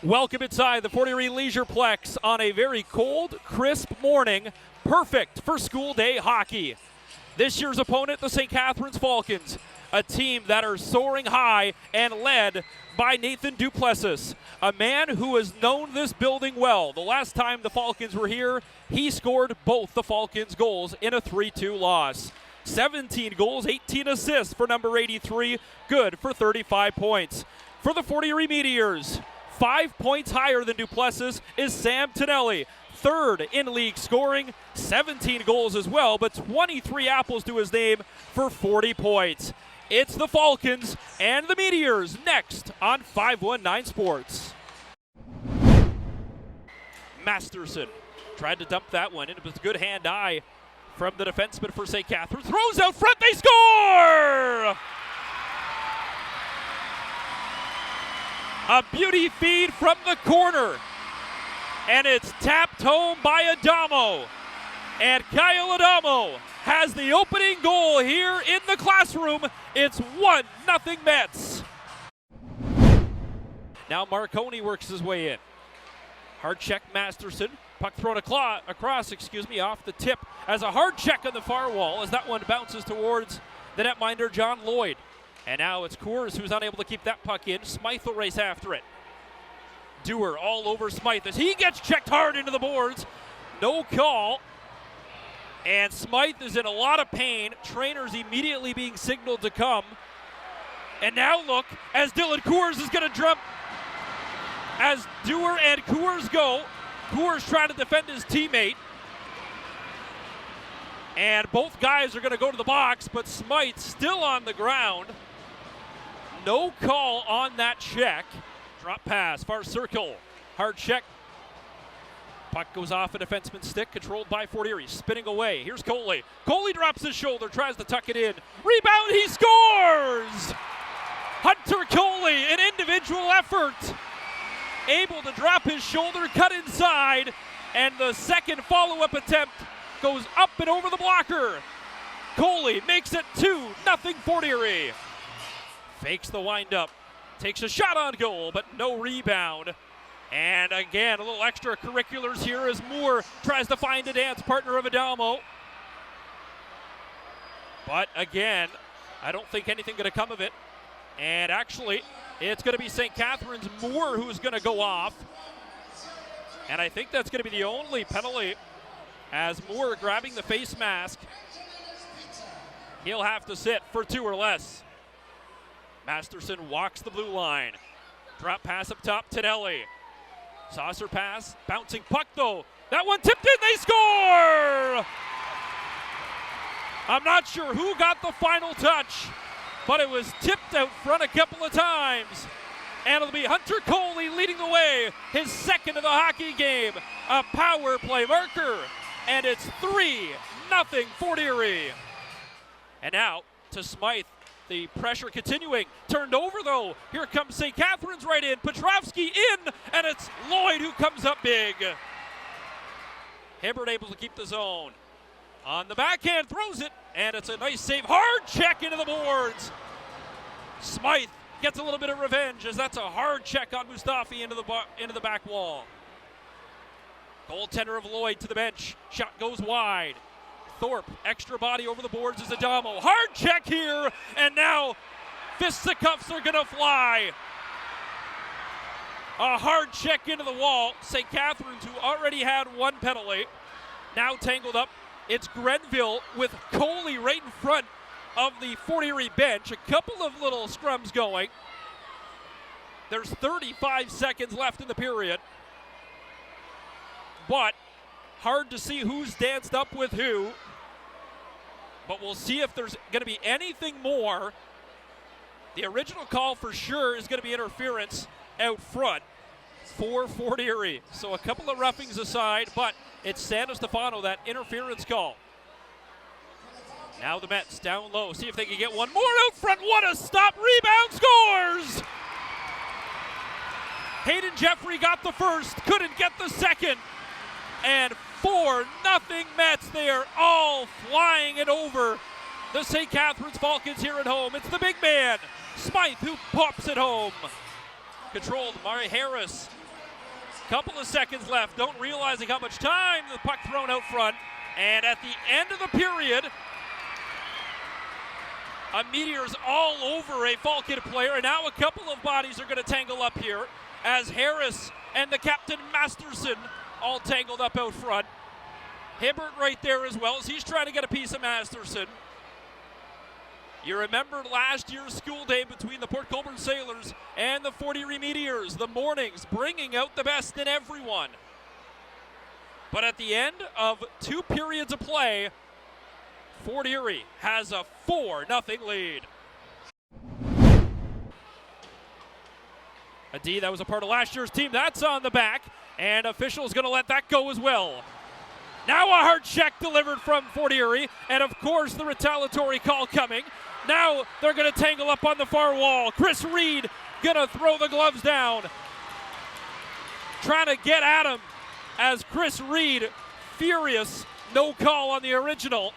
Welcome inside the Fort Erie Leisure Plex on a very cold, crisp morning, perfect for school day hockey. This year's opponent, the St. Catharines Falcons, a team that are soaring high and led by Nathan Duplessis, a man who has known this building well. The last time the Falcons were here, he scored both the Falcons' goals in a 3-2 loss. 17 goals, 18 assists for number 83, good for 35 points. For the Fort Erie Meteors, 5 points higher than Duplessis is Sam Tonelli, third in league scoring, 17 goals as well, but 23 apples to his name for 40 points. It's the Falcons and the Meteors next on 519 Sports. Masterson tried to dump that one in. It was a good hand-eye from the defenseman for St. Catharines. Throws out front, they score! A beauty feed from the corner. And it's tapped home by Adamo. And Kyle Adamo has the opening goal here in the classroom. It's 1-0 Mets. Now Marconi works his way in. Hard check Masterson. Puck thrown across, off the tip as a hard check on the far wall as that one bounces towards the netminder John Lloyd. And now it's Coors who's unable to keep that puck in. Smythe will race after it. Dewar all over Smythe as he gets checked hard into the boards. No call. And Smythe is in a lot of pain. Trainers immediately being signaled to come. And now look as Dylan Coors is going to jump. As Dewar and Coors go. Coors trying to defend his teammate. And both guys are going to go to the box, but Smythe still on the ground. No call on that check. Drop pass, far circle. Hard check. Puck goes off a defenseman's stick, controlled by Fort Erie. Spinning away. Here's Coley. Coley drops his shoulder, tries to tuck it in. Rebound, he scores! Hunter Coley, an individual effort. Able to drop his shoulder, cut inside, and the second follow-up attempt goes up and over the blocker. Coley makes it 2-0 Fort Erie. Fakes the windup, takes a shot on goal, but no rebound. And again, a little extracurriculars here as Moore tries to find a dance partner of Adamo. But again, I don't think anything going to come of it. And actually, it's going to be St. Catharines Moore who's going to go off. And I think that's going to be the only penalty as Moore grabbing the face mask. He'll have to sit for 2 or less. Masterson walks the blue line. Drop pass up top, Tonelli. Saucer pass, bouncing puck though. That one tipped in, they score! I'm not sure who got the final touch, but it was tipped out front a couple of times. And it'll be Hunter Coley leading the way, his second of the hockey game. A power play marker, and it's 3-0 Fort Erie. And now to Smythe. The pressure continuing. Turned over though. Here comes St. Catharines right in. Petrovsky in, and it's Lloyd who comes up big. Hibbert able to keep the zone. On the backhand, throws it, and it's a nice save. Hard check into the boards. Smythe gets a little bit of revenge as that's a hard check on Mustafi into the back wall. Goaltender of Lloyd to the bench. Shot goes wide. Thorpe, extra body over the boards is Adamo. Hard check here, and now fisticuffs are going to fly. A hard check into the wall. St. Catharines, who already had one penalty, now tangled up. It's Grenville with Coley right in front of the Fort Erie bench. A couple of little scrums going. There's 35 seconds left in the period. But hard to see who's danced up with who. But we'll see if there's going to be anything more. The original call for sure is going to be interference out front for Fort Erie. So a couple of roughings aside, but it's Santa Stefano, that interference call. Now the Mets down low. See if they can get one more out front. What a stop. Rebound, scores! Hayden Jeffrey got the first, couldn't get the second. And 4-0 Mets. They are all flying it over the St. Catharines Falcons here at home. It's the big man, Smythe, who pops it home. Controlled. Murray Harris Couple of seconds left, don't realizing how much time, the puck thrown out front. And at the end of the period, a Meteors all over a Falcon player, and now a couple of bodies are going to tangle up here as Harris and the captain Masterson all tangled up out front. Hibbert right there as well as he's trying to get a piece of Masterson. You remember last year's school day between the Port Colborne Sailors and the Fort Erie Meteors, the mornings bringing out the best in everyone. But at the end of 2 periods of play, Fort Erie has a 4-0 lead. A D that was a part of last year's team, that's on the back, and officials going to let that go as well. Now a hard check delivered from Fort Erie, and of course the retaliatory call coming. Now they're going to tangle up on the far wall. Chris Reed going to throw the gloves down. Trying to get at him as Chris Reed, furious, no call on the original.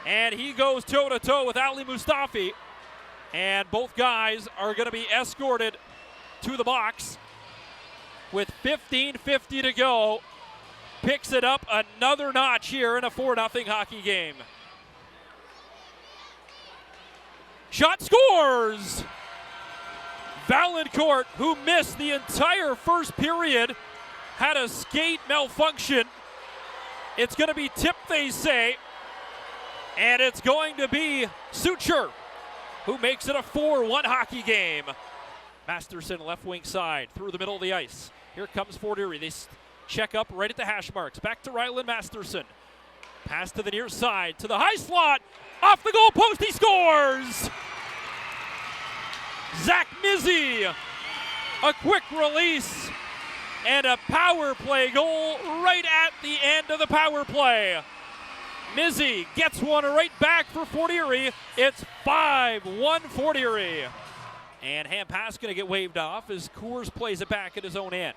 And he goes toe-to-toe with Ali Mustafi. And both guys are going to be escorted to the box with 15:50 to go. Picks it up another notch here in a 4-0 hockey game. Shot scores! Valancourt, who missed the entire first period, had a skate malfunction. It's going to be tipped, they say, and it's going to be Suture who makes it a 4-1 hockey game. Masterson left wing side through the middle of the ice. Here comes Fort Erie. They check up right at the hash marks. Back to Ryland Masterson. Pass to the near side, to the high slot. Off the goal post, he scores! Zach Mizzy, a quick release, and a power play goal right at the end of the power play. Mizzy gets one right back for Fort Erie. It's 5-1 Fort Erie. And hand pass going to get waved off as Coors plays it back at his own end.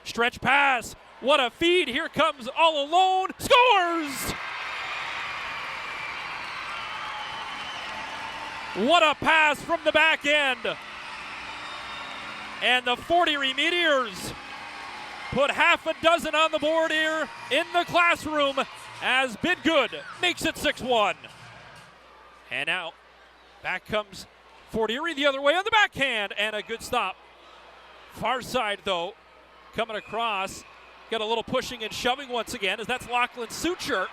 Stretch pass. What a feed. Here comes all alone. Scores! What a pass from the back end. And the Fort Erie Meteors put half a dozen on the board here in the classroom as Bidgood makes it 6-1. And now back comes Fort Erie the other way on the backhand, and a good stop. Far side though, coming across. Got a little pushing and shoving once again as that's Lachlan Suture.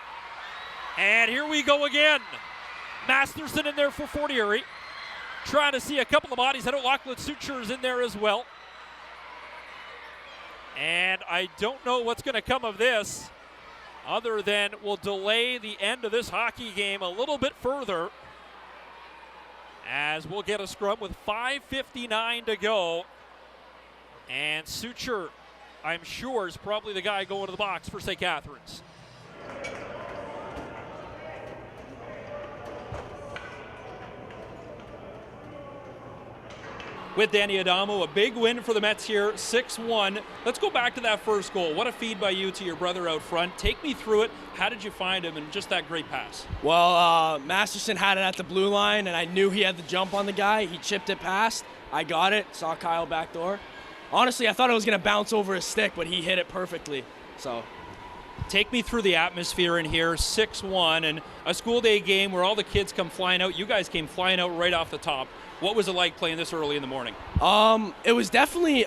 And here we go again. Masterson in there for Fort Erie. Trying to see a couple of bodies. I know Lachlan Suture is in there as well. And I don't know what's going to come of this other than we'll delay the end of this hockey game a little bit further as we'll get a scrum with 5:59 to go. And Suture, I'm sure, is probably the guy going to the box for St. Catharines. With Danny Adamo, a big win for the Mets here, 6-1. Let's go back to that first goal. What a feed by you to your brother out front. Take me through it. How did you find him and just that great pass? Well, Masterson had it at the blue line, and I knew he had the jump on the guy. He chipped it past. I got it, saw Kyle backdoor. Honestly, I thought it was going to bounce over his stick, but he hit it perfectly. So, take me through the atmosphere in here, 6-1, and a school day game where all the kids come flying out. You guys came flying out right off the top. What was it like playing this early in the morning? It was definitely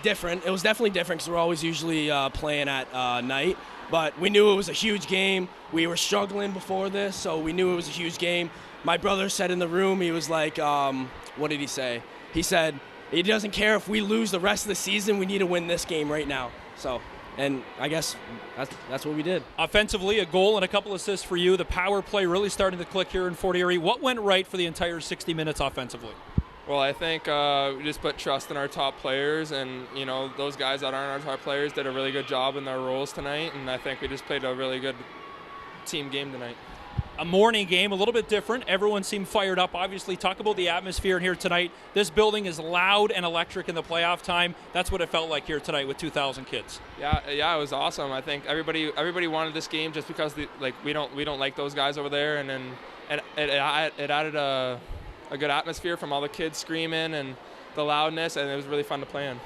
different. It was definitely different because we're always usually playing at night. But we knew it was a huge game. We were struggling before this, so we knew it was a huge game. My brother said in the room, he was like, what did he say? He said, he doesn't care if we lose the rest of the season. We need to win this game right now. So, and I guess that's what we did. Offensively, a goal and a couple assists for you. The power play really starting to click here in Fort Erie. What went right for the entire 60 minutes offensively? Well, I think we just put trust in our top players, and you know those guys that aren't our top players did a really good job in their roles tonight, and I think we just played a really good team game tonight. A morning game, a little bit different. Everyone seemed fired up. Obviously, talk about the atmosphere in here tonight. This building is loud and electric in the playoff time. That's what it felt like here tonight with 2,000 kids. Yeah, it was awesome. I think everybody wanted this game just because we don't like those guys over there, and then it added a good atmosphere from all the kids screaming and the loudness, and it was really fun to play in.